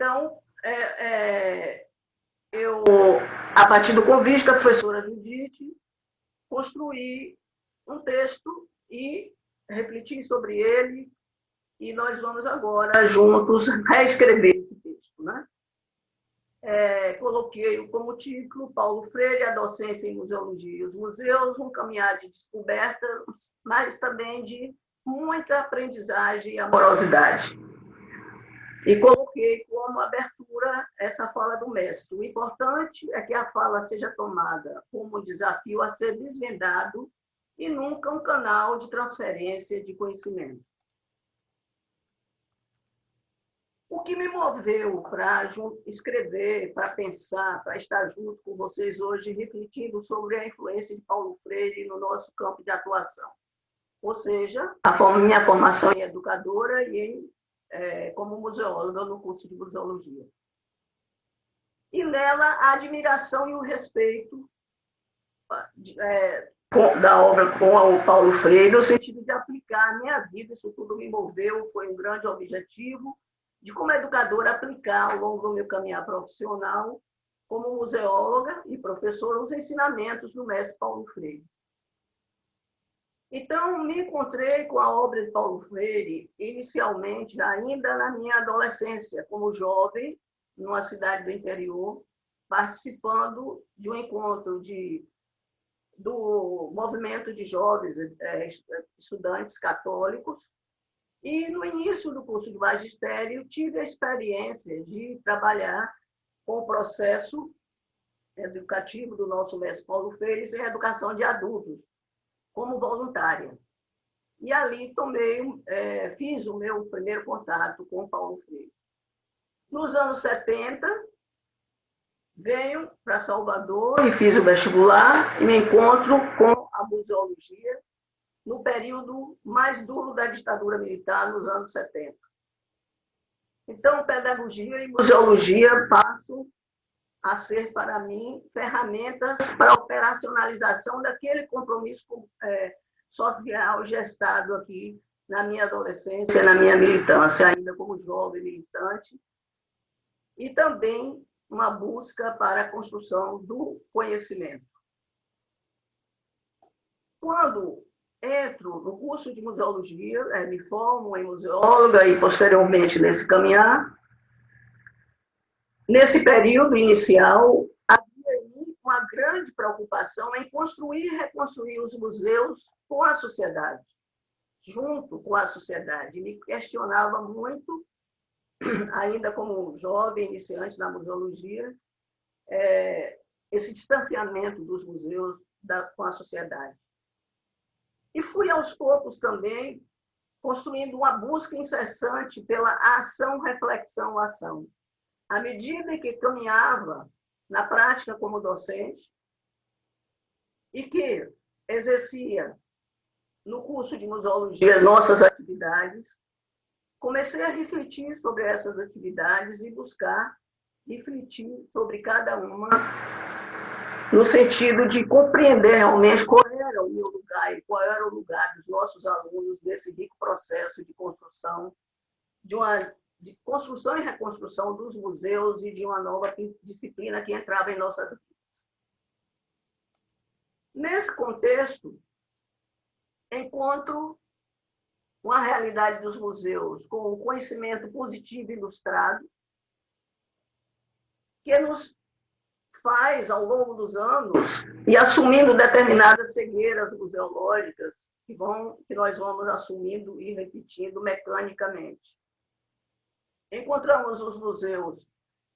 Então, eu, a partir do convite da professora Judite, construí um texto e refleti sobre ele, e nós vamos agora, juntos, reescrever esse texto, né? Coloquei como título Paulo Freire, a docência em museologia e os museus, um caminhar de descoberta, mas também de muita aprendizagem e amorosidade. E coloquei como abertura essa fala do mestre. O importante é que a fala seja tomada como um desafio a ser desvendado e nunca um canal de transferência de conhecimento. O que me moveu para escrever, para pensar, para estar junto com vocês hoje, refletindo sobre a influência de Paulo Freire no nosso campo de atuação. Ou seja, minha formação em educadora e como museóloga no curso de museologia. E nela a admiração e o respeito da obra com o Paulo Freire, no sentido de aplicar a minha vida, isso tudo me moveu, foi um grande objetivo, de como educadora aplicar ao longo do meu caminhar profissional, como museóloga e professora, os ensinamentos do mestre Paulo Freire. Então, me encontrei com a obra de Paulo Freire, inicialmente, ainda na minha adolescência, como jovem, numa cidade do interior, participando de um encontro do movimento de jovens estudantes católicos. E, no início do curso de magistério, tive a experiência de trabalhar com o processo educativo do nosso mestre Paulo Freire em educação de adultos, como voluntária. E ali fiz o meu primeiro contato com o Paulo Freire. Nos anos 70, venho para Salvador e fiz o vestibular e me encontro com a museologia no período mais duro da ditadura militar, nos anos 70. Então, pedagogia e museologia passam a ser, para mim, ferramentas para a operacionalização daquele compromisso social gestado aqui na minha adolescência, na minha militância, ainda como jovem militante, e também uma busca para a construção do conhecimento. Quando entro no curso de museologia, me formo em museóloga e, posteriormente, nesse caminhar, nesse período inicial, havia em mim uma grande preocupação em construir e reconstruir os museus com a sociedade, junto com a sociedade. Me questionava muito, ainda como jovem iniciante na museologia, esse distanciamento dos museus com a sociedade. E fui, aos poucos, também construindo uma busca incessante pela ação, reflexão, ação. À medida que caminhava na prática como docente e que exercia no curso de museologia nossas atividades, comecei a refletir sobre essas atividades e buscar refletir sobre cada uma no sentido de compreender realmente qual era o meu lugar e qual era o lugar dos nossos alunos nesse rico processo de construção, de construção e reconstrução dos museus e de uma nova disciplina que entrava em nossas vidas. Nesse contexto, encontro uma realidade dos museus com o conhecimento positivo ilustrado, que nos faz, ao longo dos anos, e assumindo determinadas cegueiras museológicas que nós vamos assumindo e repetindo mecanicamente. Encontramos os museus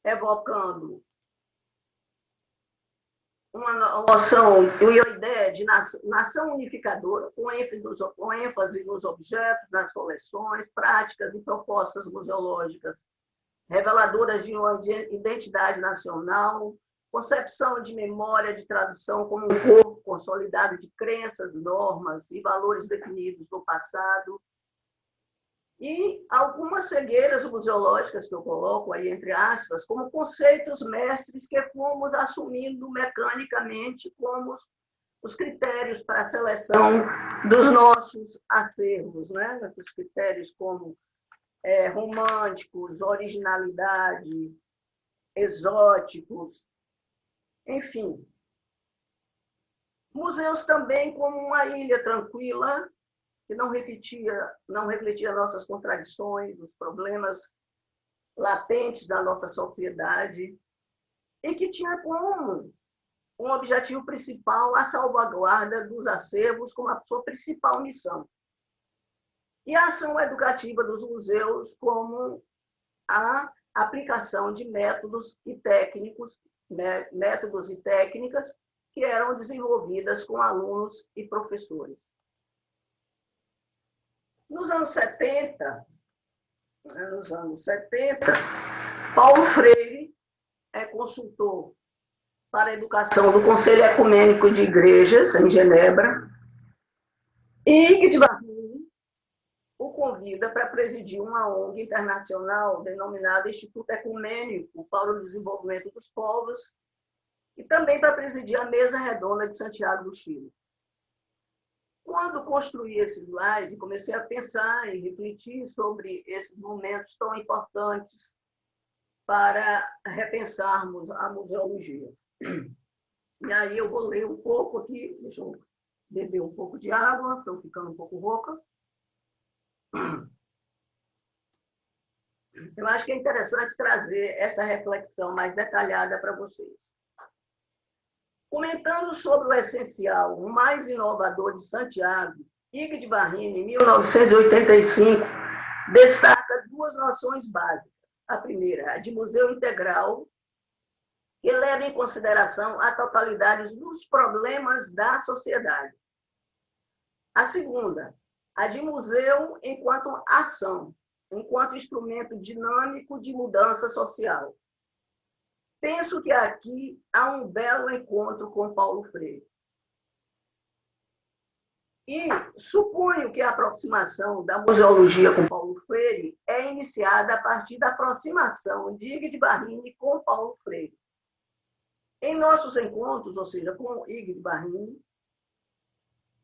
evocando uma noção e uma ideia de nação unificadora, com ênfase nos objetos, nas coleções, práticas e propostas museológicas, reveladoras de uma identidade nacional, concepção de memória, de tradução como um corpo consolidado de crenças, normas e valores definidos no passado, e algumas cegueiras museológicas que eu coloco aí entre aspas, como conceitos mestres que fomos assumindo mecanicamente como os critérios para a seleção dos nossos acervos, né? Os critérios como românticos, originalidade, exóticos, enfim. Museus também como uma ilha tranquila, que não refletia nossas contradições, os problemas latentes da nossa sociedade, e que tinha como um objetivo principal a salvaguarda dos acervos como a sua principal missão. E a ação educativa dos museus como a aplicação de métodos e técnicas que eram desenvolvidas com alunos e professores. Nos anos 70, Paulo Freire é consultor para a educação do Conselho Ecumênico de Igrejas, em Genebra, e Ig de Barnim o convida para presidir uma ONG internacional denominada Instituto Ecumênico para o Desenvolvimento dos Povos, e também para presidir a Mesa Redonda de Santiago do Chile. Quando construí esse slide, comecei a pensar e refletir sobre esses momentos tão importantes para repensarmos a museologia. E aí eu vou ler um pouco aqui, deixa eu beber um pouco de água, estou ficando um pouco rouca. Eu acho que é interessante trazer essa reflexão mais detalhada para vocês. Comentando sobre o essencial, o mais inovador de Santiago, Ig de Barrini, em 1985, destaca duas noções básicas. A primeira, a de museu integral, que leva em consideração a totalidade dos problemas da sociedade. A segunda, a de museu enquanto ação, enquanto instrumento dinâmico de mudança social. Penso que aqui há um belo encontro com Paulo Freire. E suponho que a aproximação da museologia com Paulo Freire é iniciada a partir da aproximação de Ig de Barrini com Paulo Freire. Em nossos encontros, ou seja, com Ig de Barrini,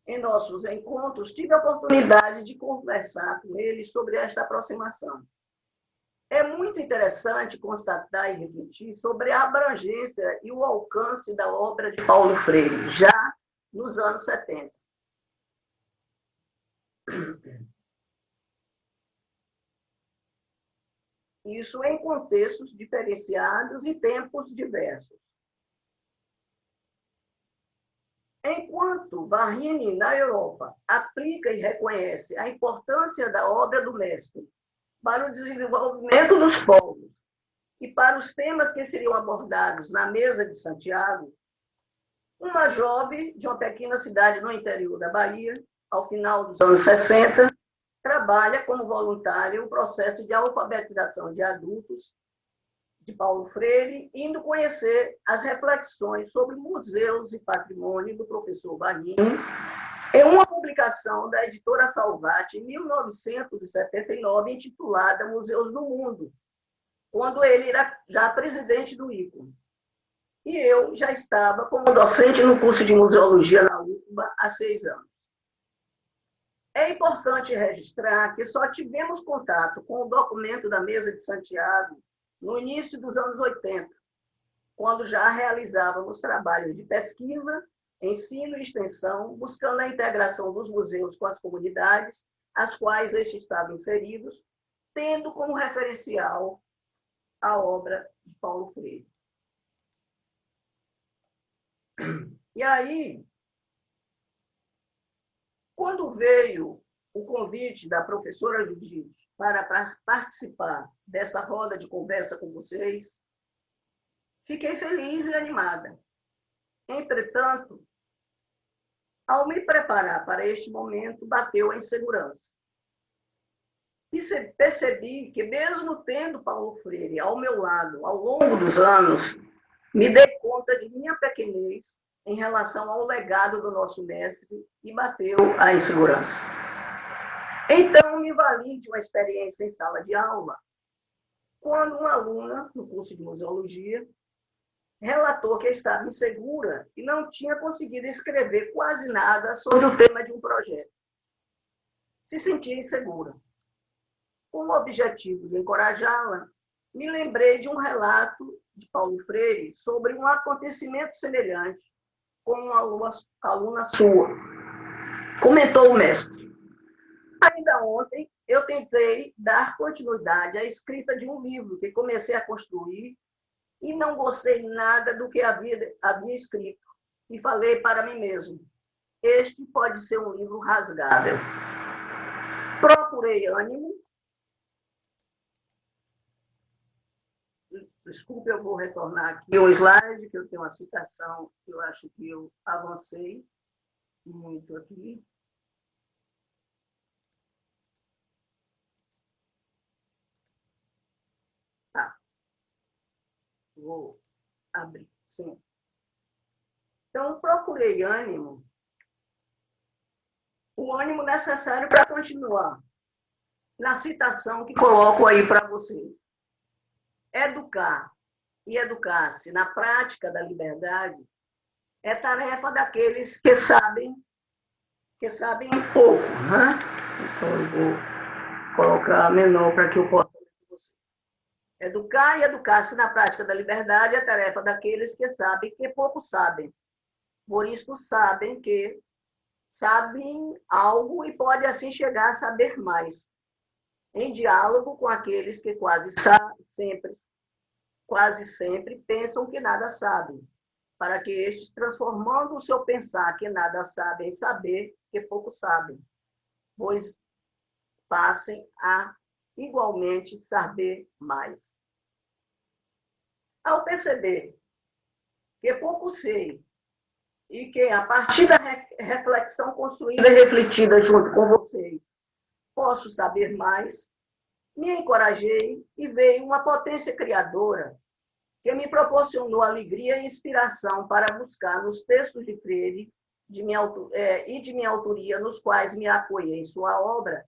em nossos encontros, tive a oportunidade de conversar com ele sobre esta aproximação. É muito interessante constatar e refletir sobre a abrangência e o alcance da obra de Paulo Freire, já nos anos 70. Isso em contextos diferenciados e tempos diversos. Enquanto Barrini, na Europa, aplica e reconhece a importância da obra do mestre para o desenvolvimento dos povos e para os temas que seriam abordados na Mesa de Santiago, uma jovem de uma pequena cidade no interior da Bahia, ao final dos anos 60, trabalha como voluntária o processo de alfabetização de adultos de Paulo Freire, indo conhecer as reflexões sobre museus e patrimônio do professor Barrini, em uma publicação da editora Salvati, em 1979, intitulada Museus do Mundo, quando ele era já presidente do ICO. E eu já estava como docente no curso de museologia na UFBA há 6 anos. É importante registrar que só tivemos contato com o documento da Mesa de Santiago no início dos anos 80, quando já realizávamos trabalhos de pesquisa, ensino e extensão, buscando a integração dos museus com as comunidades, as quais estes estavam inseridos, tendo como referencial a obra de Paulo Freire. E aí, quando veio o convite da professora Judite para participar dessa roda de conversa com vocês, fiquei feliz e animada. Entretanto, ao me preparar para este momento, bateu a insegurança. E percebi que, mesmo tendo Paulo Freire ao meu lado ao longo dos anos, me dei conta de minha pequenez em relação ao legado do nosso mestre e bateu a insegurança. Então, me vali de uma experiência em sala de aula, quando uma aluna, no curso de museologia, relatou que estava insegura e não tinha conseguido escrever quase nada sobre o tema de um projeto. Se sentia insegura. Com o objetivo de encorajá-la, me lembrei de um relato de Paulo Freire sobre um acontecimento semelhante com uma aluna sua. Comentou o mestre. Ainda ontem, eu tentei dar continuidade à escrita de um livro que comecei a construir e não gostei nada do que havia escrito. E falei para mim mesmo, este pode ser um livro rasgável. Procurei ânimo. Desculpe, eu vou retornar aqui o slide, que eu tenho uma citação que eu acho que eu avancei muito aqui. Tá. Vou abrir, sim. Então, procurei ânimo, o ânimo necessário para continuar na citação que coloco aí para vocês. Educar e educar-se na prática da liberdade é tarefa daqueles que sabem pouco, né? Então, eu vou colocar menor para que eu possa ler com vocês. Educar e educar-se na prática da liberdade é tarefa daqueles que sabem que pouco sabem. Por isso, sabem algo e pode assim chegar a saber mais, em diálogo com aqueles que quase sempre pensam que nada sabem, para que estes, transformando o seu pensar que nada sabem em saber que pouco sabem, pois passem a igualmente saber mais. Ao perceber que pouco sei e que, a partir da reflexão construída e refletida junto com vocês, posso saber mais, me encorajei e veio uma potência criadora que me proporcionou alegria e inspiração para buscar nos textos de Freire de minha autoria, nos quais me apoiei em sua obra,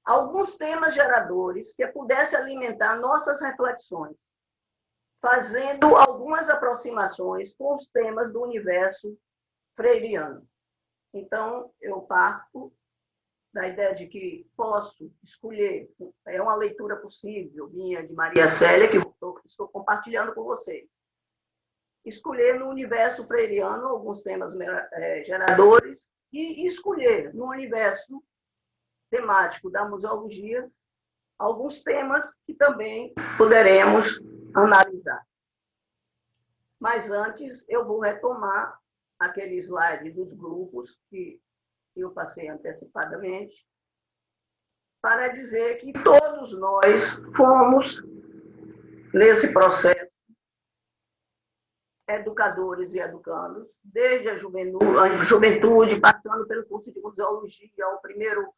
alguns temas geradores que pudessem alimentar nossas reflexões, fazendo algumas aproximações com os temas do universo freiriano. Então, eu parto da ideia de que posso escolher, é uma leitura possível, minha, de Maria Célia, que estou compartilhando com vocês. Escolher no universo freiriano alguns temas geradores e escolher no universo temático da museologia alguns temas que também poderemos analisar. Mas antes, eu vou retomar aquele slide dos grupos que eu passei antecipadamente, para dizer que todos nós fomos, nesse processo, educadores e educandos, desde a juventude, passando pelo curso de museologia, o primeiro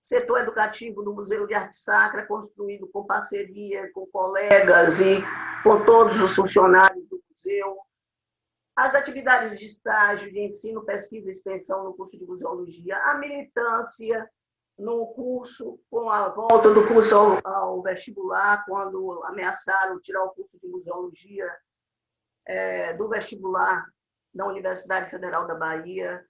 setor educativo do Museu de Arte Sacra, construído com parceria com colegas e com todos os funcionários do museu, as atividades de estágio, de ensino, pesquisa e extensão no curso de museologia, a militância no curso, com a volta do curso ao vestibular, quando ameaçaram tirar o curso de museologia do vestibular da Universidade Federal da Bahia,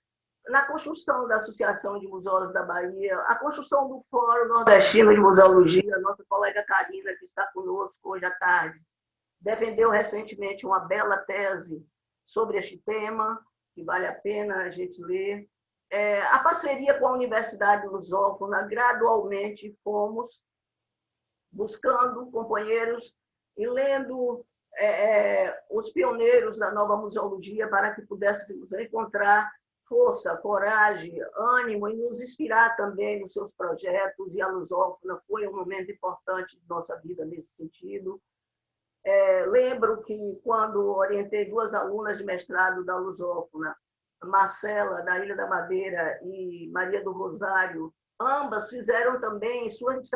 na construção da Associação de Museólogos da Bahia, a construção do Fórum Nordestino de Museologia, nossa colega Karina, que está conosco hoje à tarde, defendeu recentemente uma bela tese sobre este tema, que vale a pena a gente ler. A parceria com a Universidade Lusófona, gradualmente fomos buscando companheiros e lendo os pioneiros da nova museologia para que pudéssemos encontrar força, coragem, ânimo e nos inspirar também nos seus projetos. E a Lusófona foi um momento importante de nossa vida nesse sentido. Lembro que, quando orientei duas alunas de mestrado da Lusófona, Marcela, da Ilha da Madeira, e Maria do Rosário, ambas fizeram também suas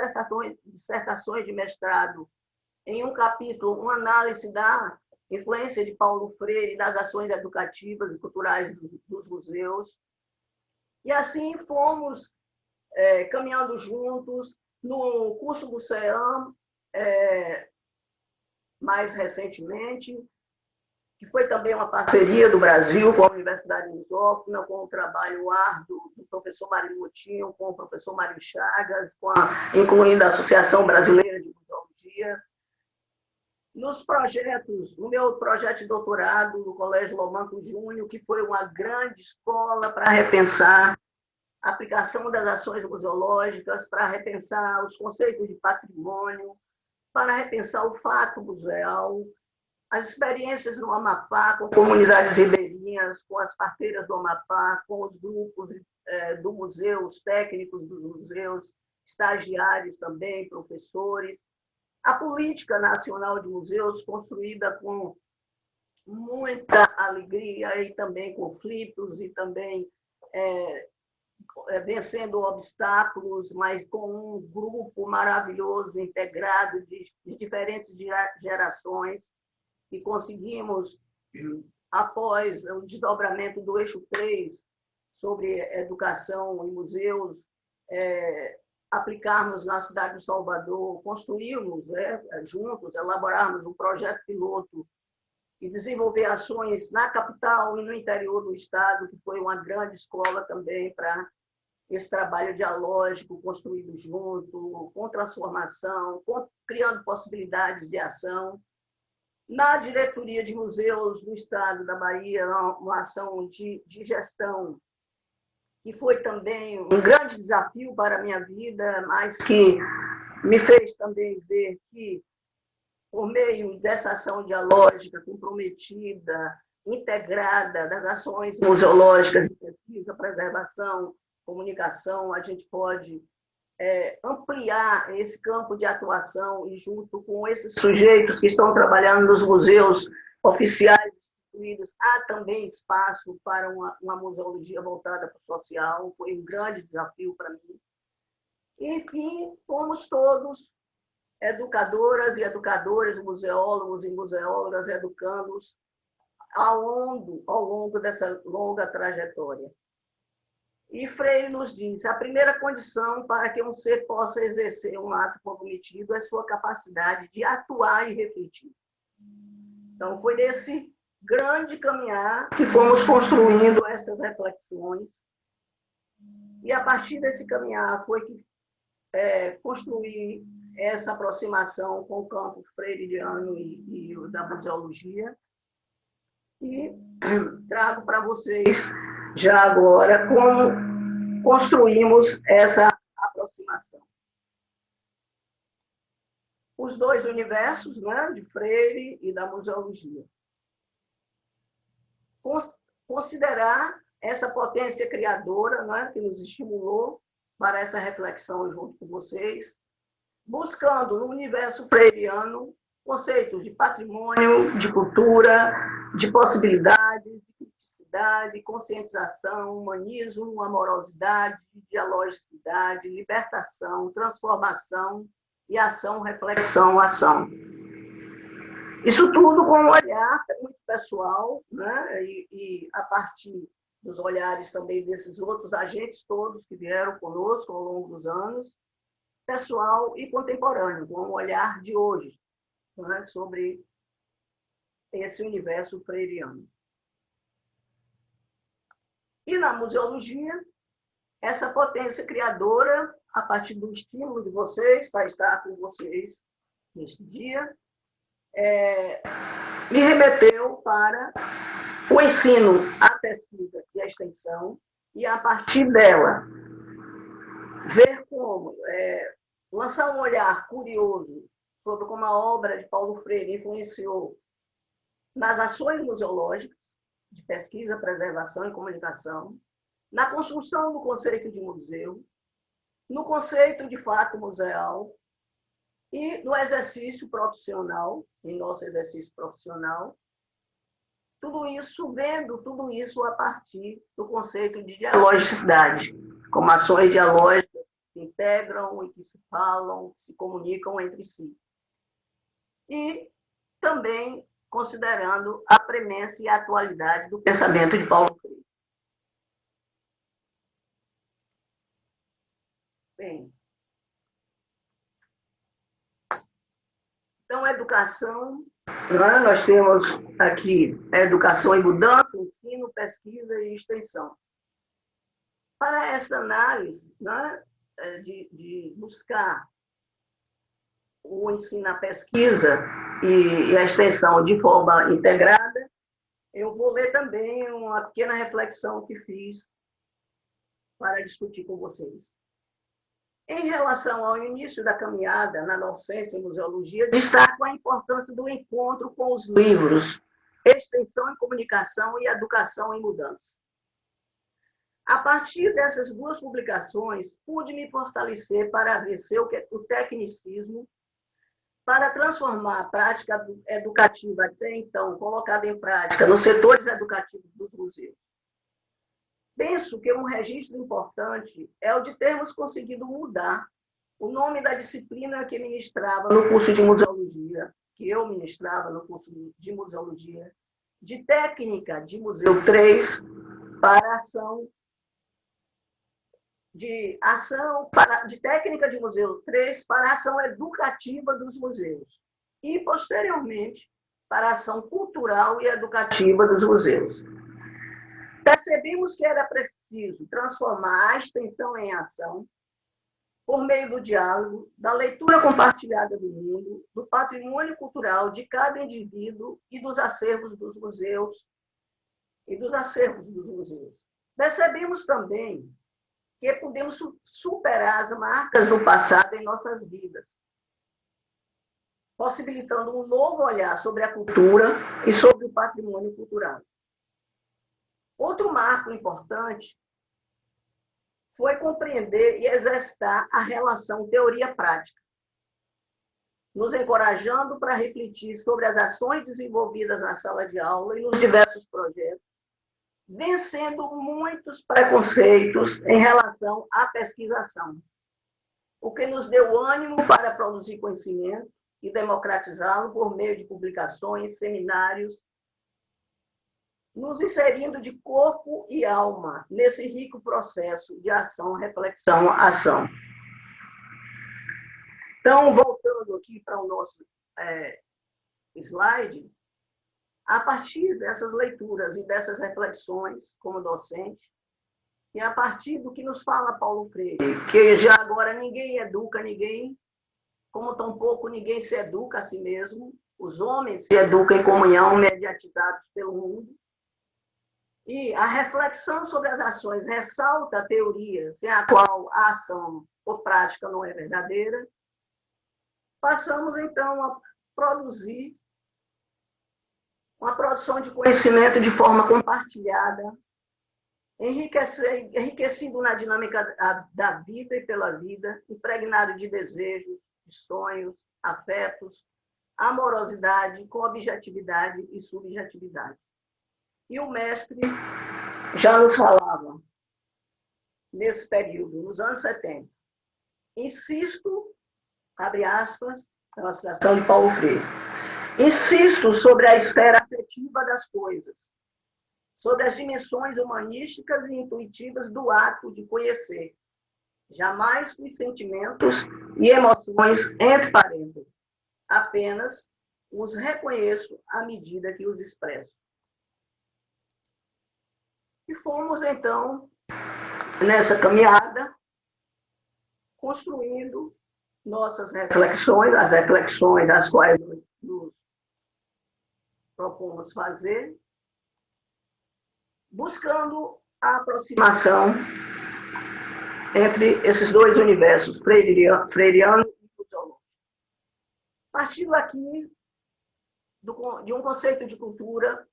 dissertações de mestrado em um capítulo, uma análise da influência de Paulo Freire das ações educativas e culturais dos museus. E assim fomos caminhando juntos no curso do CEAM, mais recentemente, que foi também uma parceria do Brasil com a Universidade Lusófona, com o trabalho árduo do professor Mário Moutinho, com o professor Mário Chagas, incluindo a Associação Brasileira de Museologia. Nos projetos, no meu projeto de doutorado no Colégio Lomanco Júnior, que foi uma grande escola para repensar a aplicação das ações museológicas, para repensar os conceitos de patrimônio, para repensar o fato museal, as experiências no Amapá, com comunidades ribeirinhas, com as parteiras do Amapá, com os grupos do museu, os técnicos dos museus, estagiários também, professores. A política nacional de museus, construída com muita alegria e também conflitos, e também vencendo obstáculos, mas com um grupo maravilhoso, integrado de diferentes gerações, e conseguimos, após o desdobramento do eixo 3 sobre educação e museus, aplicarmos na cidade de Salvador, construirmos juntos, elaborarmos um projeto piloto e desenvolver ações na capital e no interior do estado, que foi uma grande escola também para esse trabalho dialógico construído junto, com transformação, criando possibilidades de ação. Na diretoria de museus do estado da Bahia, uma ação de gestão, que foi também um grande desafio para a minha vida, mas que me fez também ver que, por meio dessa ação dialógica, comprometida, integrada das ações museológicas de pesquisa, preservação, comunicação, a gente pode ampliar esse campo de atuação, e junto com esses sujeitos que estão trabalhando nos museus oficiais instituídos, há também espaço para uma museologia voltada para o social. Foi um grande desafio para mim. Enfim, fomos todos educadoras e educadores, museólogos e museólogas, educandos ao longo dessa longa trajetória. E Freire nos diz: a primeira condição para que um ser possa exercer um ato comprometido é sua capacidade de atuar e refletir. Então, foi nesse grande caminhar que fomos construindo essas reflexões, e a partir desse caminhar foi que construí essa aproximação com o campo freiriano e da museologia, e trago para vocês já agora como construímos essa aproximação. Os dois universos, né, de Freire e da museologia. Considerar essa potência criadora, né, que nos estimulou para essa reflexão junto com vocês, buscando no universo freiriano conceitos de patrimônio, de cultura, de possibilidades, de criticidade, conscientização, humanismo, amorosidade, dialogicidade, libertação, transformação e ação, reflexão, ação. Isso tudo com um olhar muito pessoal, né? E a partir dos olhares também desses outros agentes todos que vieram conosco ao longo dos anos, pessoal e contemporâneo, com um olhar de hoje, né, sobre esse universo freiriano. E na museologia, essa potência criadora, a partir do estímulo de vocês, para estar com vocês neste dia, me remeteu para o ensino, a pesquisa e a extensão, e a partir dela, ver como lançar um olhar curioso sobre como a obra de Paulo Freire influenciou nas ações museológicas, de pesquisa, preservação e comunicação, na construção do conceito de museu, no conceito de fato museal e no exercício profissional, em nosso exercício profissional, tudo isso, vendo tudo isso a partir do conceito de dialogicidade, como ações dialógicas que integram e que se falam, que se comunicam entre si. E também considerando a premência e a atualidade do pensamento de Paulo Freire. Bem, então, a educação Nós temos aqui educação e mudança, ensino, pesquisa e extensão. Para essa análise, de buscar o ensino, a pesquisa e a extensão de forma integrada, eu vou ler também uma pequena reflexão que fiz para discutir com vocês. Em relação ao início da caminhada na docência em museologia, destaco a importância do encontro com os livros Extensão em Comunicação e Educação em Mudança. A partir dessas duas publicações, pude me fortalecer para vencer o tecnicismo, para transformar a prática educativa até então colocada em prática nos setores educativos dos museus. Penso que um registro importante é o de termos conseguido mudar o nome da disciplina que ministrava no curso de museologia, que eu ministrava no curso de museologia, de técnica de Museu 3 para ação de técnica de Museu 3 para a ação educativa dos museus e, posteriormente, para a ação cultural e educativa dos museus. Percebemos que era preciso transformar a extensão em ação por meio do diálogo, da leitura compartilhada do mundo, do patrimônio cultural de cada indivíduo e dos acervos dos museus. Percebemos também que podemos superar as marcas do passado em nossas vidas, possibilitando um novo olhar sobre a cultura e sobre o patrimônio cultural. Outro marco importante foi compreender e exercitar a relação teoria-prática, nos encorajando para refletir sobre as ações desenvolvidas na sala de aula e nos diversos projetos, vencendo muitos preconceitos em relação à pesquisação, o que nos deu ânimo para produzir conhecimento e democratizá-lo por meio de publicações, seminários, nos inserindo de corpo e alma nesse rico processo de ação, reflexão, ação. Então, voltando aqui para o nosso slide, a partir dessas leituras e dessas reflexões como docente, e a partir do que nos fala Paulo Freire, que já agora ninguém educa ninguém, como tampouco ninguém se educa a si mesmo, os homens se educam em comunhão, mediatizados pelo mundo, e a reflexão sobre as ações ressalta a teoria sem a qual a ação ou prática não é verdadeira, passamos então a produzir uma produção de conhecimento de forma compartilhada, enriquecido na dinâmica da vida e pela vida, impregnado de desejos, de sonhos, afetos, amorosidade, com objetividade e subjetividade. E o mestre já nos falava, nesse período, nos anos 70. Insisto, abre aspas, é uma citação de Paulo Freire, insisto sobre a esfera afetiva das coisas, sobre as dimensões humanísticas e intuitivas do ato de conhecer, jamais com sentimentos e emoções entre parênteses, apenas os reconheço à medida que os expresso. E fomos, então, nessa caminhada, construindo nossas reflexões, as reflexões das quais nos propomos fazer, buscando a aproximação entre esses dois universos, freiriano e museológico. Partindo aqui de um conceito de cultura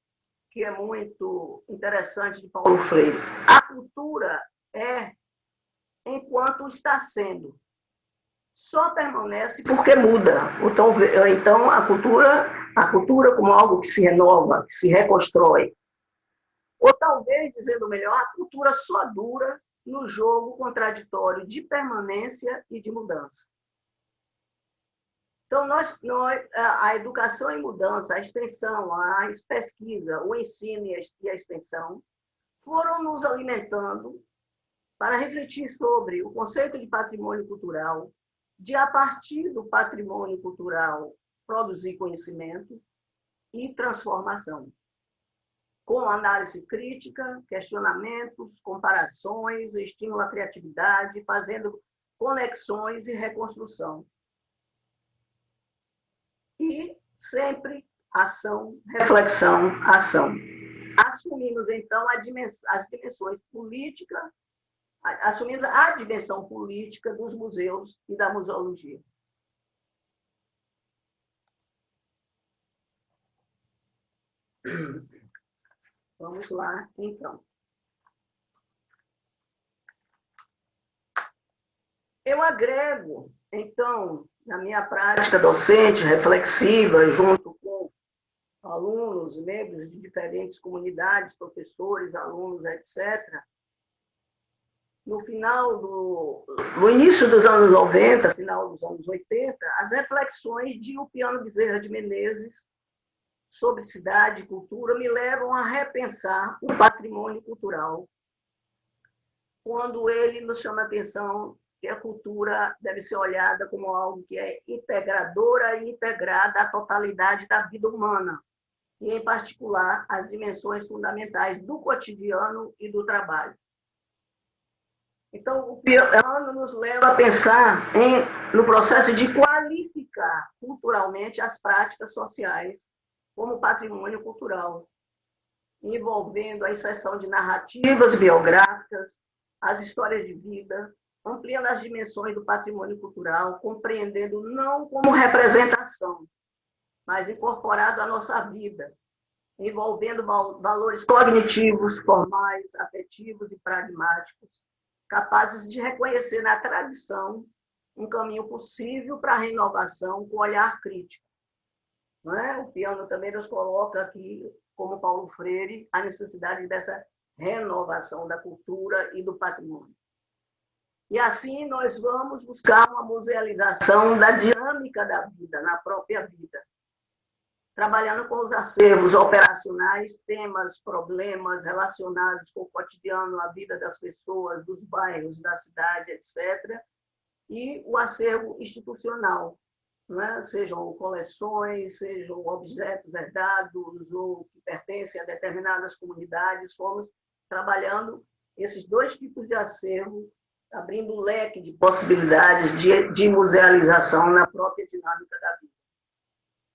que é muito interessante de Paulo Freire. A cultura é enquanto está sendo. Só permanece porque muda. Então a cultura como algo que se renova, que se reconstrói. Ou talvez, dizendo melhor, a cultura só dura no jogo contraditório de permanência e de mudança. Então, a educação em mudança, a extensão, a pesquisa, o ensino e a extensão foram nos alimentando para refletir sobre o conceito de patrimônio cultural, de, a partir do patrimônio cultural, produzir conhecimento, e transformação, com análise crítica, questionamentos, comparações, estímulo à criatividade, fazendo conexões e reconstrução. E sempre ação, reflexão, ação. Assumimos, então, as dimensões políticas, assumimos a dimensão política dos museus e da museologia. Vamos lá, então. Eu agrego, então, na minha prática docente, reflexiva, junto com alunos, membros de diferentes comunidades, professores, alunos, etc., no início dos anos 90, final dos anos 80, as reflexões de Ulpiano Bezerra de Menezes sobre cidade e cultura me levam a repensar o patrimônio cultural, quando ele nos chama a atenção que a cultura deve ser olhada como algo que é integradora e integrada à totalidade da vida humana, e, em particular, as dimensões fundamentais do cotidiano e do trabalho. Então, o Ulpiano nos leva a pensar no processo de qualificar culturalmente as práticas sociais como patrimônio cultural, envolvendo a inserção de narrativas biográficas, as histórias de vida, ampliando as dimensões do patrimônio cultural, compreendendo não como representação, mas incorporado à nossa vida, envolvendo valores cognitivos, formais, afetivos e pragmáticos, capazes de reconhecer na tradição um caminho possível para a renovação com olhar crítico. Não é? O Ulpiano também nos coloca aqui, como Paulo Freire, a necessidade dessa renovação da cultura e do patrimônio. E assim nós vamos buscar uma musealização da dinâmica da vida, na própria vida, trabalhando com os acervos operacionais, temas, problemas relacionados com o cotidiano, a vida das pessoas, dos bairros, da cidade, etc., e o acervo institucional, não é? Sejam coleções, sejam objetos herdados ou que pertencem a determinadas comunidades, fomos trabalhando esses dois tipos de acervo, abrindo um leque de possibilidades de musealização na própria dinâmica da vida.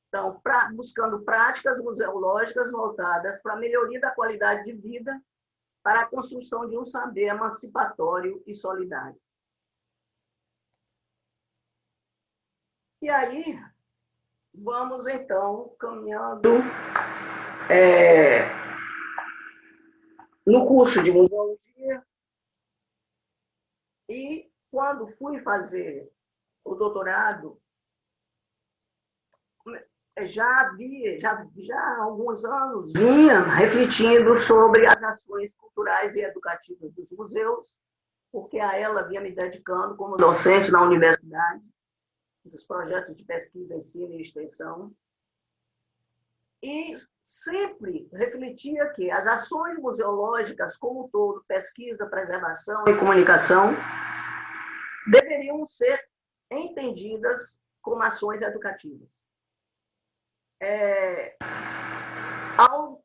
Então, buscando práticas museológicas voltadas para a melhoria da qualidade de vida, para a construção de um saber emancipatório e solidário. E aí, vamos, então, caminhando no curso de museologia. E, quando fui fazer o doutorado, já há alguns anos, vinha refletindo sobre as ações culturais e educativas dos museus, porque a ela vinha me dedicando como docente na universidade, dos projetos de pesquisa, ensino e extensão. E sempre refletia que as ações museológicas, como um todo, pesquisa, preservação e comunicação, deveriam ser entendidas como ações educativas. Ao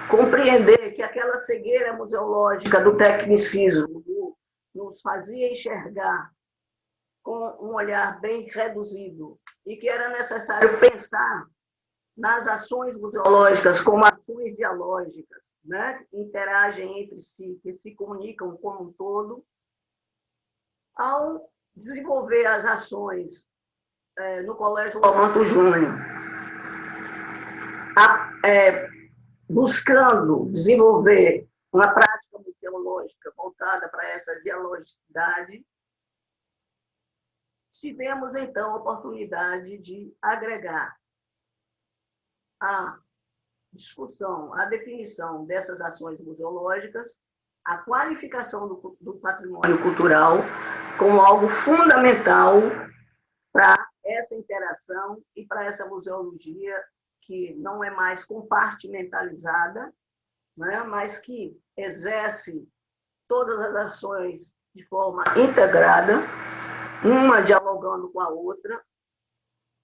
compreender que aquela cegueira museológica do tecnicismo nos fazia enxergar com um olhar bem reduzido e que era necessário pensar nas ações museológicas como ações dialógicas, né, que interagem entre si, que se comunicam como um todo, ao desenvolver as ações no Colégio Lomanto Júnior, buscando desenvolver uma prática museológica voltada para essa dialogicidade, tivemos, então, a oportunidade de agregar a discussão, a definição dessas ações museológicas, a qualificação do patrimônio cultural como algo fundamental para essa interação e para essa museologia que não é mais compartimentalizada, né, mas que exerce todas as ações de forma integrada, uma dialogando com a outra,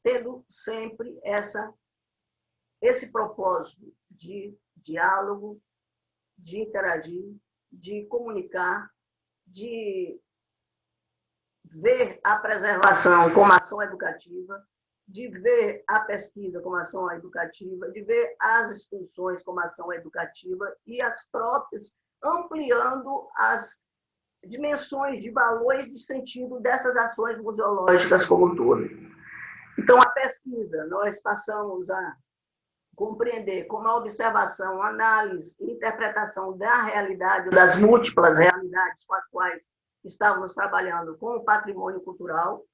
tendo sempre essa esse propósito de diálogo, de interagir, de comunicar, de ver a preservação como ação educativa, de ver a pesquisa como ação educativa, de ver as exposições como ação educativa e as próprias, ampliando as dimensões de valores de sentido dessas ações museológicas como um todo. Então, a pesquisa, nós passamos a compreender como a observação, análise e interpretação da realidade, das múltiplas realidades com as quais estávamos trabalhando com o patrimônio cultural,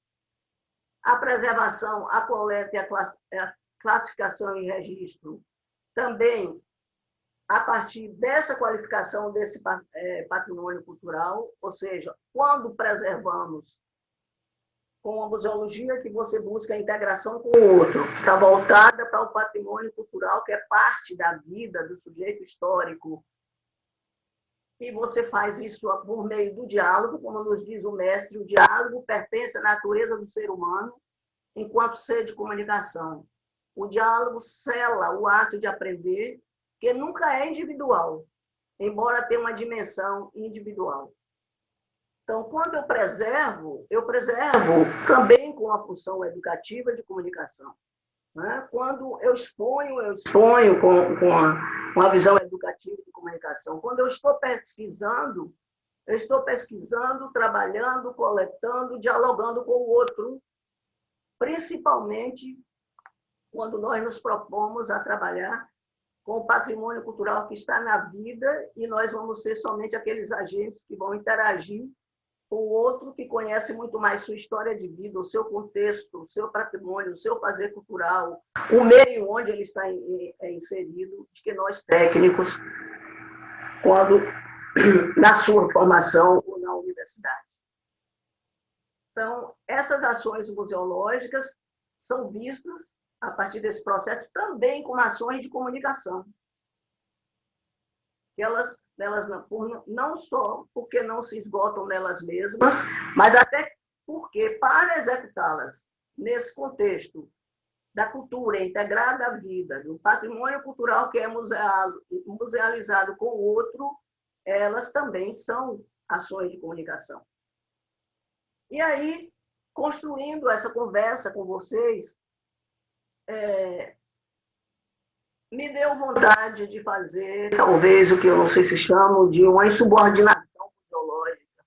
a preservação, a coleta e a classificação e registro, também a partir dessa qualificação desse patrimônio cultural, ou seja, quando preservamos com a museologia que você busca a integração com o outro, que está voltada para o patrimônio cultural, que é parte da vida do sujeito histórico. E você faz isso por meio do diálogo, como nos diz o mestre, o diálogo pertence à natureza do ser humano enquanto ser de comunicação. O diálogo sela o ato de aprender, que nunca é individual, embora tenha uma dimensão individual. Então, quando eu preservo também com a função educativa de comunicação. Né? Quando eu exponho com a visão educativa de comunicação. Quando eu estou pesquisando, trabalhando, coletando, dialogando com o outro, principalmente quando nós nos propomos a trabalhar com o patrimônio cultural que está na vida e nós vamos ser somente aqueles agentes que vão interagir com o outro que conhece muito mais sua história de vida, o seu contexto, o seu patrimônio, o seu fazer cultural, o meio onde ele está inserido, de que nós técnicos, quando na sua formação ou na universidade. Então, essas ações museológicas são vistas, a partir desse processo, também como ações de comunicação. Elas não só porque não se esgotam nelas mesmas, mas até porque, para executá-las nesse contexto da cultura integrada à vida, do patrimônio cultural que é musealizado com o outro, elas também são ações de comunicação. E aí, construindo essa conversa com vocês, me deu vontade de fazer, talvez, o que eu não sei se chamo de uma insubordinação museológica.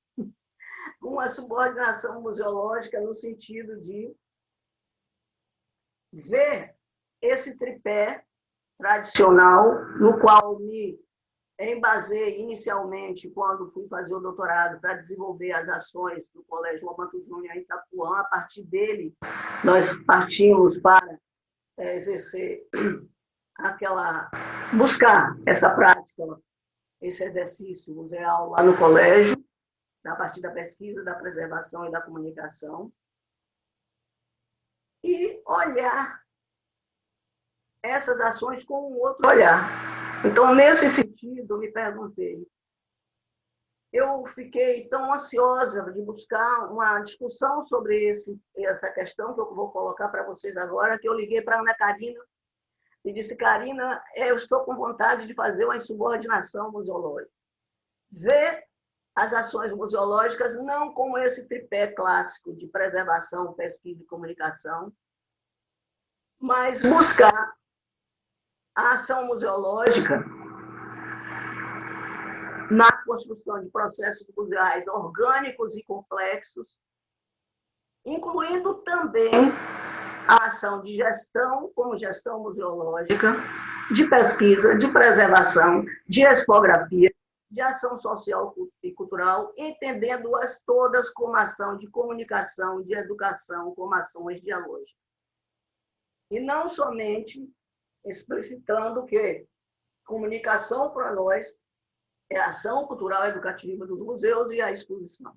Uma subordinação museológica no sentido de ver esse tripé tradicional, no qual me embasei inicialmente quando fui fazer o doutorado para desenvolver as ações do Colégio Lomanto Júnior em Itapuã. A partir dele, nós partimos para exercer buscar essa prática, esse exercício museal lá no colégio, a partir da pesquisa, da preservação e da comunicação, e olhar essas ações com um outro olhar. Então, nesse sentido, me perguntei, eu fiquei tão ansiosa de buscar uma discussão sobre essa questão que eu vou colocar para vocês agora, que eu liguei para a Ana Karina e disse: Karina, eu estou com vontade de fazer uma insubordinação museológica. Ver as ações museológicas não como esse tripé clássico de preservação, pesquisa e comunicação, mas buscar a ação museológica na construção de processos museais orgânicos e complexos, incluindo também a ação de gestão, como gestão museológica, de pesquisa, de preservação, de expografia, de ação social e cultural, entendendo-as todas como ação de comunicação, de educação, como ações dialógicas. E não somente explicitando que comunicação para nós é a ação cultural educativa dos museus e a exposição.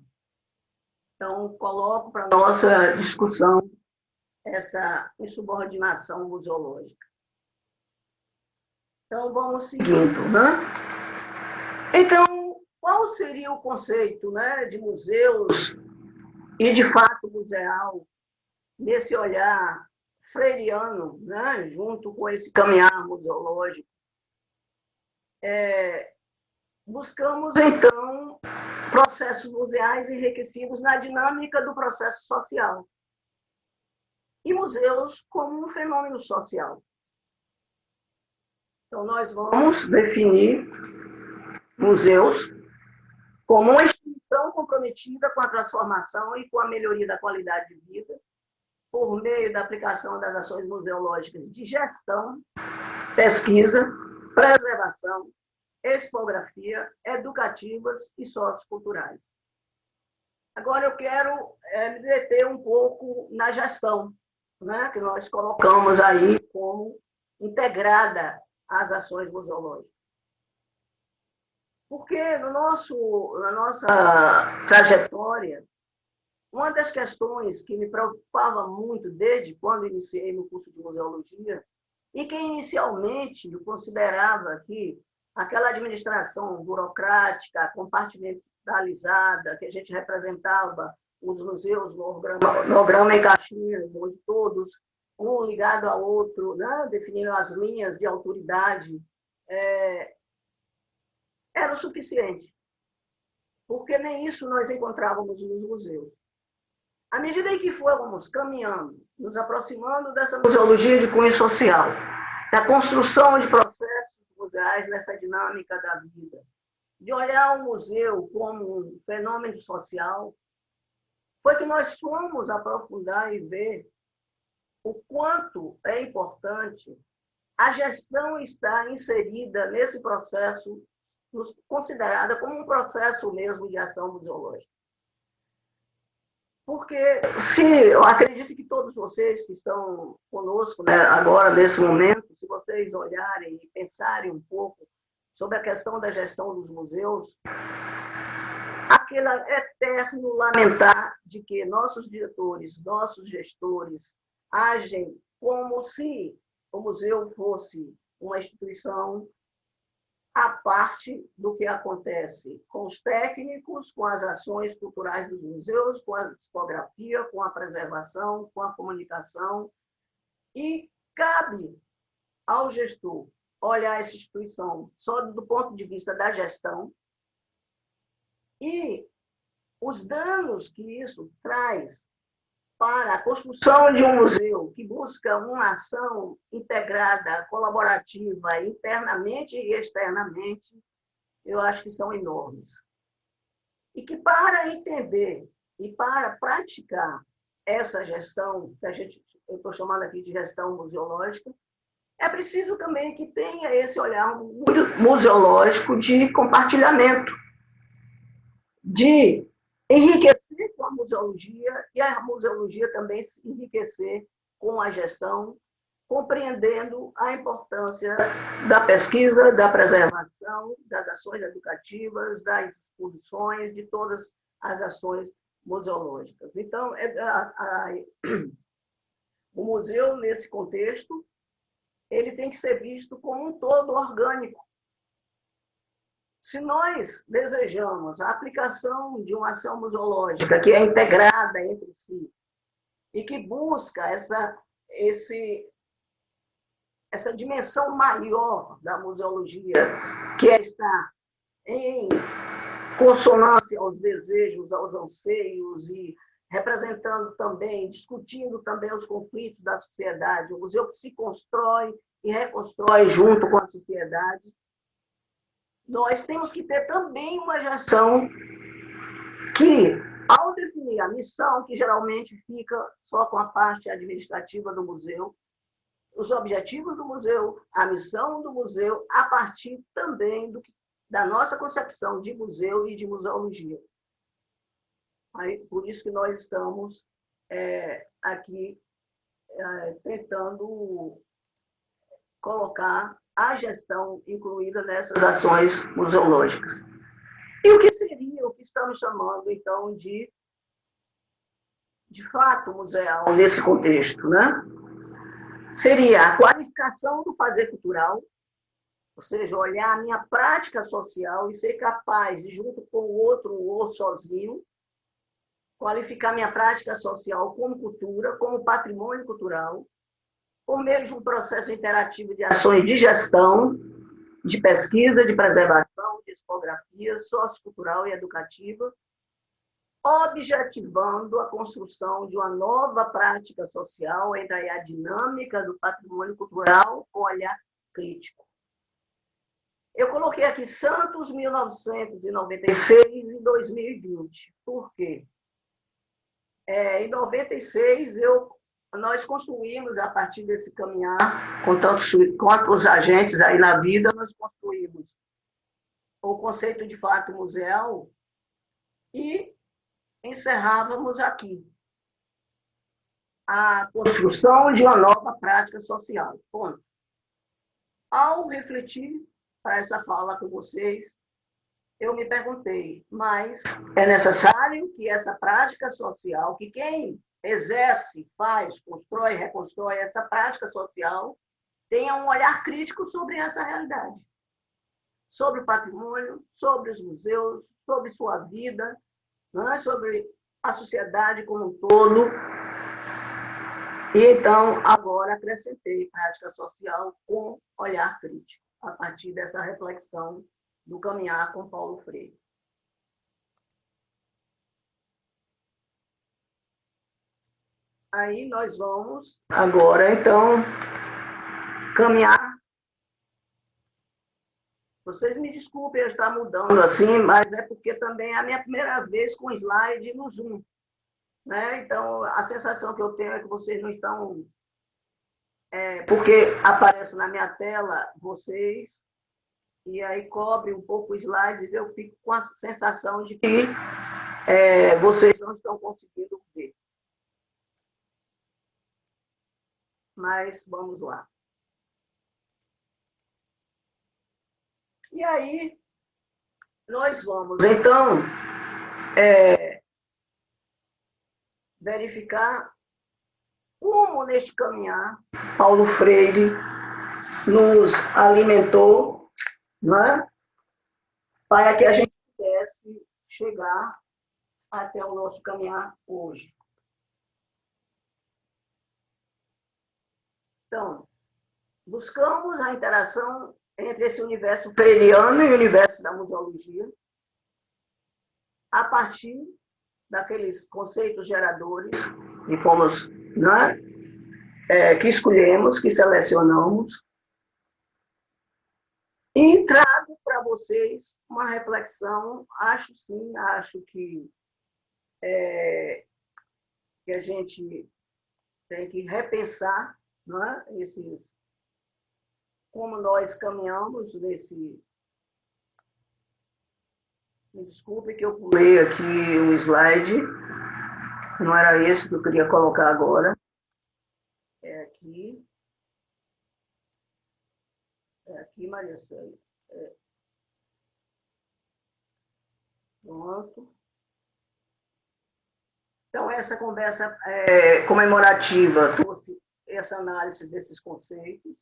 Então, coloco para a nossa discussão essa insubordinação museológica. Então, vamos seguindo. Né? Então, qual seria o conceito, né, de museus e, de fato, museal, nesse olhar freiriano, né, junto com esse caminhar museológico, buscamos, então, processos museais enriquecidos na dinâmica do processo social. E museus como um fenômeno social. Então, nós vamos definir museus como uma instituição comprometida com a transformação e com a melhoria da qualidade de vida, por meio da aplicação das ações museológicas de gestão, pesquisa, preservação, expografia, educativas e socioculturais. Agora eu quero me deter um pouco na gestão, né, que nós colocamos aí como integrada às ações museológicas. Porque na nossa trajetória, uma das questões que me preocupava muito desde quando iniciei no curso de museologia, e que inicialmente eu considerava que aquela administração burocrática, compartimentalizada, que a gente representava os museus no organograma em caixinhas, onde todos, um ligado ao outro, né, definindo as linhas de autoridade, era o suficiente. Porque nem isso nós encontrávamos nos museus. À medida em que fomos caminhando, nos aproximando dessa museologia de cunho social, da construção de processos museais nessa dinâmica da vida, de olhar o museu como um fenômeno social, foi que nós fomos aprofundar e ver o quanto é importante a gestão estar inserida nesse processo, considerada como um processo mesmo de ação museológica. Porque eu acredito que todos vocês que estão conosco, né, agora, nesse momento, se vocês olharem e pensarem um pouco sobre a questão da gestão dos museus, aquele eterno lamentar de que nossos diretores, nossos gestores agem como se o museu fosse uma instituição à parte do que acontece com os técnicos, com as ações culturais dos museus, com a discografia, com a preservação, com a comunicação. E cabe ao gestor olhar essa instituição só do ponto de vista da gestão e os danos que isso traz para a construção de um museu que busca uma ação integrada, colaborativa, internamente e externamente, eu acho que são enormes. E que para entender e para praticar essa gestão, que eu estou chamando aqui de gestão museológica, é preciso também que tenha esse olhar museológico de compartilhamento, de enriquecer com a museologia e a museologia também se enriquecer com a gestão, compreendendo a importância da pesquisa, da preservação, das ações educativas, das exposições, de todas as ações museológicas. Então, o museu, nesse contexto, ele tem que ser visto como um todo orgânico. Se nós desejamos a aplicação de uma ação museológica que é integrada entre si e que busca essa dimensão maior da museologia, que é estar em consonância aos desejos, aos anseios e representando também, discutindo também os conflitos da sociedade, o museu que se constrói e reconstrói junto com a sociedade, nós temos que ter também uma gestão que, ao definir a missão, que geralmente fica só com a parte administrativa do museu, os objetivos do museu, a missão do museu, a partir também da nossa concepção de museu e de museologia. Por isso que nós estamos aqui tentando colocar a gestão incluída nessas ações museológicas. E o que seria o que estamos chamando, então, de fato museal nesse contexto, né? Seria a qualificação do fazer cultural, ou seja, olhar a minha prática social e ser capaz de, junto com o outro ou sozinho, qualificar minha prática social como cultura, como patrimônio cultural, por meio de um processo interativo de ações de gestão, de pesquisa, de preservação, de discografia sociocultural e educativa, objetivando a construção de uma nova prática social entre a dinâmica do patrimônio cultural com olhar crítico. Eu coloquei aqui Santos, 1996 e 2020. Por quê? Em 96, nós construímos, a partir desse caminhar, com tantos agentes aí na vida, nós construímos o conceito de fato museal e encerrávamos aqui a construção de uma nova prática social. Ponto. Ao refletir para essa fala com vocês, eu me perguntei, mas é necessário que essa prática social, que quem exerce, faz, constrói, reconstrói essa prática social, tenha um olhar crítico sobre essa realidade, sobre o patrimônio, sobre os museus, sobre sua vida, não é? Sobre a sociedade como um todo. E então, agora acrescentei prática social com olhar crítico, a partir dessa reflexão do caminhar com Paulo Freire. Aí nós vamos agora, então, caminhar. Vocês me desculpem eu estar mudando assim, mas é porque também é a minha primeira vez com slide no Zoom, né? Então, a sensação que eu tenho é que vocês não estão... porque aparece na minha tela vocês, e aí cobre um pouco o slide, eu fico com a sensação de que vocês não estão conseguindo ver. Mas vamos lá. E aí, nós vamos, então, verificar como, neste caminhar, Paulo Freire nos alimentou, né, para que a gente pudesse chegar até o nosso caminhar hoje. Então, buscamos a interação entre esse universo freiriano e o universo da museologia, a partir daqueles conceitos geradores que fomos, né, que escolhemos, que selecionamos, e trago para vocês uma reflexão, acho que a gente tem que repensar, né, como nós caminhamos nesse... Me desculpe que eu pulei aqui o slide, não era esse que eu queria colocar agora. É aqui, Maria Célia. Pronto. Então, essa conversa comemorativa trouxe essa análise desses conceitos,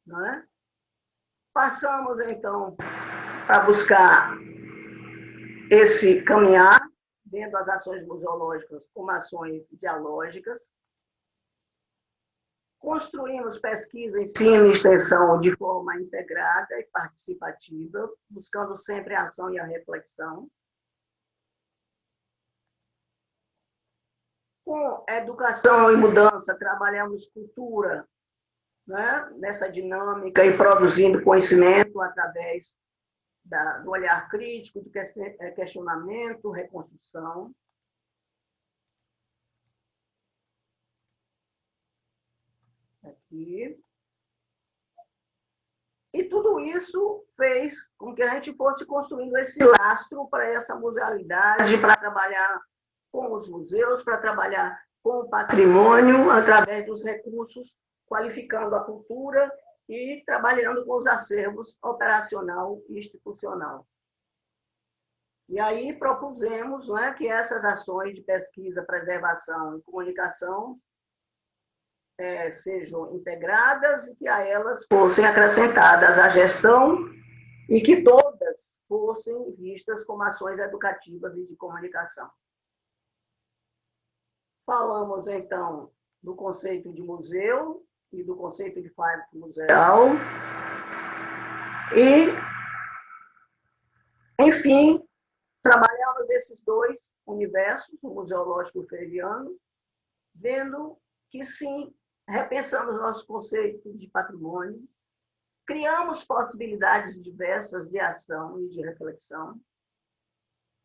não é? Passamos, então, a buscar esse caminhar, vendo as ações museológicas como ações dialógicas. Construímos pesquisa, ensino e extensão de forma integrada e participativa, buscando sempre a ação e a reflexão. Com educação e mudança, trabalhamos cultura, né, nessa dinâmica e produzindo conhecimento através do olhar crítico, do questionamento, reconstrução. Aqui. E tudo isso fez com que a gente fosse construindo esse lastro para essa musealidade, para trabalhar com os museus, para trabalhar com o patrimônio, através dos recursos, qualificando a cultura e trabalhando com os acervos operacional e institucional. E aí propusemos, né, que essas ações de pesquisa, preservação e comunicação sejam integradas e que a elas fossem acrescentadas a gestão e que todas fossem vistas como ações educativas e de comunicação. Falamos, então, do conceito de museu, e do conceito de fato museal. E, enfim, trabalhamos esses dois universos, o museológico e o freiriano, vendo que, sim, repensamos nosso conceito de patrimônio, criamos possibilidades diversas de ação e de reflexão,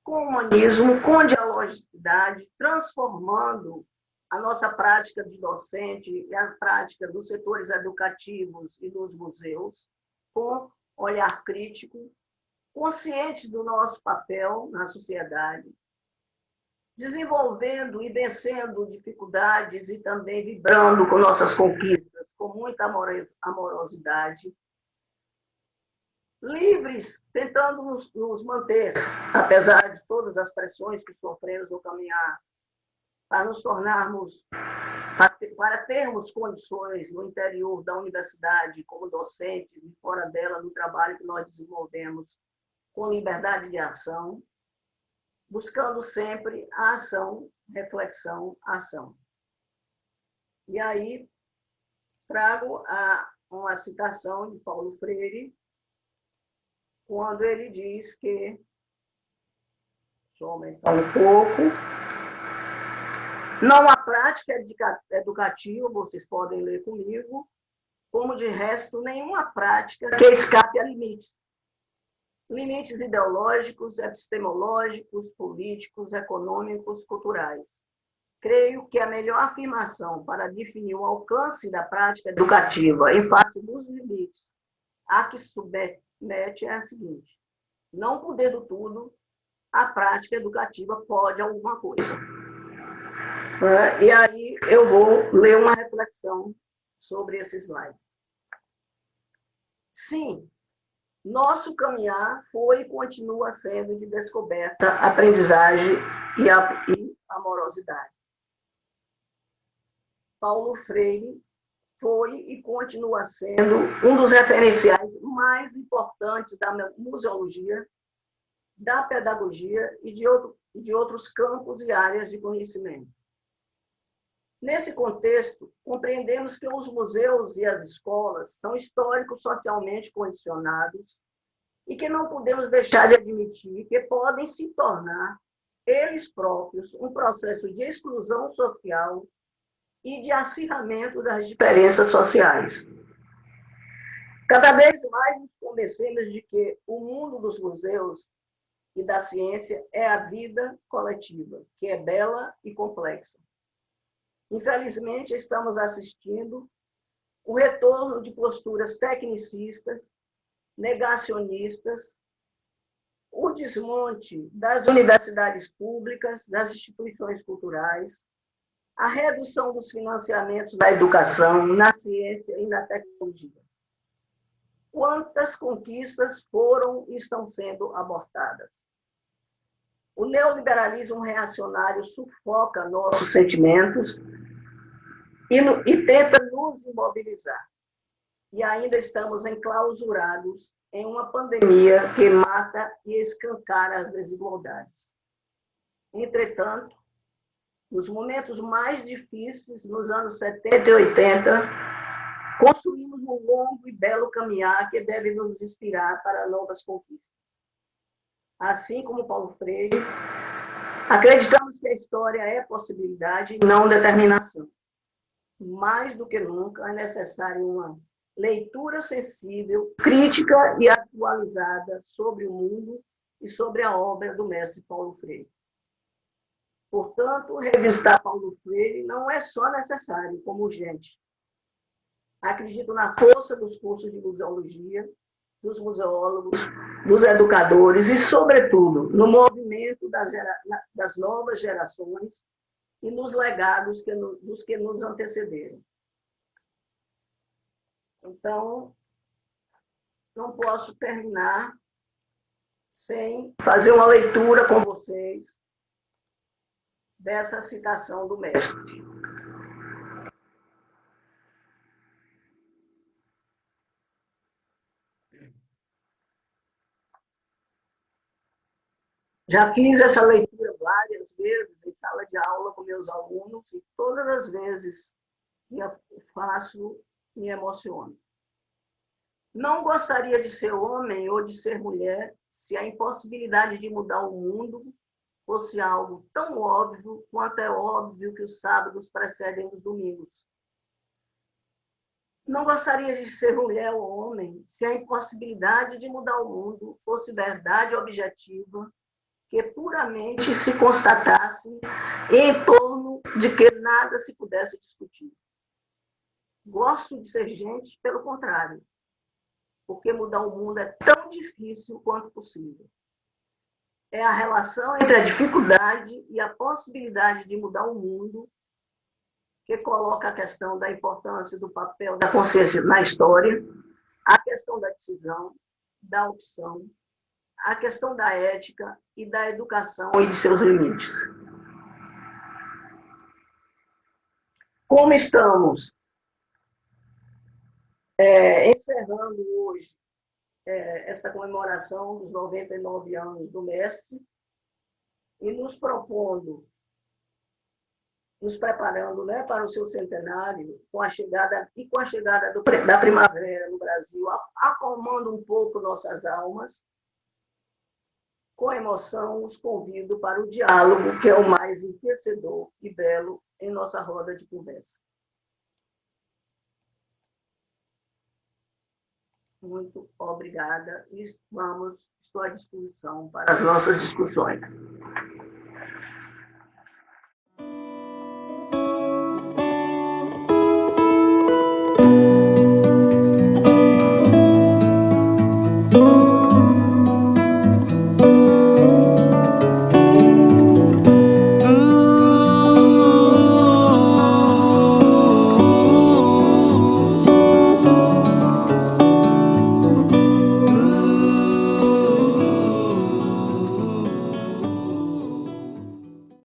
com humanismo, com dialogicidade, transformando a nossa prática de docente e a prática dos setores educativos e dos museus, com olhar crítico, conscientes do nosso papel na sociedade, desenvolvendo e vencendo dificuldades e também vibrando com nossas conquistas, com muita amorosidade, livres, tentando nos manter, apesar de todas as pressões que sofremos no caminhar, para nos tornarmos, para termos condições no interior da universidade, como docentes, e fora dela, no trabalho que nós desenvolvemos, com liberdade de ação, buscando sempre a ação, reflexão, ação. E aí, trago uma citação de Paulo Freire, quando ele diz que, deixa eu aumentar um pouco, não há prática educativa, vocês podem ler comigo, como de resto nenhuma prática que escape a limites. Limites ideológicos, epistemológicos, políticos, econômicos, culturais. Creio que a melhor afirmação para definir o alcance da prática educativa em face dos limites a que submete é a seguinte: não podendo tudo, a prática educativa pode alguma coisa. E aí eu vou ler uma reflexão sobre esse slide. Sim, nosso caminhar foi e continua sendo de descoberta, aprendizagem e amorosidade. Paulo Freire foi e continua sendo um dos referenciais mais importantes da museologia, da pedagogia e de outros campos e áreas de conhecimento. Nesse contexto, compreendemos que os museus e as escolas são históricos socialmente condicionados e que não podemos deixar de admitir que podem se tornar, eles próprios, um processo de exclusão social e de acirramento das diferenças sociais. Cada vez mais nos convencemos de que o mundo dos museus e da ciência é a vida coletiva, que é bela e complexa. Infelizmente, estamos assistindo o retorno de posturas tecnicistas, negacionistas, o desmonte das universidades públicas, das instituições culturais, a redução dos financiamentos da educação, na ciência e na tecnologia. Quantas conquistas foram e estão sendo abortadas? O neoliberalismo reacionário sufoca nossos sentimentos e tenta nos imobilizar. E ainda estamos enclausurados em uma pandemia que mata e escancara as desigualdades. Entretanto, nos momentos mais difíceis, nos anos 70 e 80, construímos um longo e belo caminhar que deve nos inspirar para novas conquistas. Assim como Paulo Freire, acreditamos que a história é possibilidade e não determinação. Mais do que nunca é necessária uma leitura sensível, crítica e atualizada sobre o mundo e sobre a obra do mestre Paulo Freire. Portanto, revisitar Paulo Freire não é só necessário, como urgente. Acredito na força dos cursos de museologia, dos museólogos, dos educadores e, sobretudo, no movimento das novas gerações e nos legados dos que nos antecederam. Então, não posso terminar sem fazer uma leitura com vocês dessa citação do mestre. Já fiz essa leitura várias vezes em sala de aula com meus alunos e todas as vezes que eu faço, me emociona. Não gostaria de ser homem ou de ser mulher se a impossibilidade de mudar o mundo fosse algo tão óbvio quanto é óbvio que os sábados precedem os domingos. Não gostaria de ser mulher ou homem se a impossibilidade de mudar o mundo fosse verdade objetiva que puramente se constatasse em torno de que nada se pudesse discutir. Gosto de ser gente pelo contrário, porque mudar o mundo é tão difícil quanto possível. É a relação entre a dificuldade e a possibilidade de mudar o mundo que coloca a questão da importância do papel da consciência na história, a questão da decisão, da opção, a questão da ética e da educação e de seus limites. Como estamos encerrando hoje esta comemoração dos 99 anos do mestre e nos propondo, nos preparando, né, para o seu centenário, com a chegada da primavera no Brasil, acalmando um pouco nossas almas, com emoção os convido para o diálogo, que é o mais enriquecedor e belo em nossa roda de conversa. Muito obrigada e estou à disposição para as nossas discussões.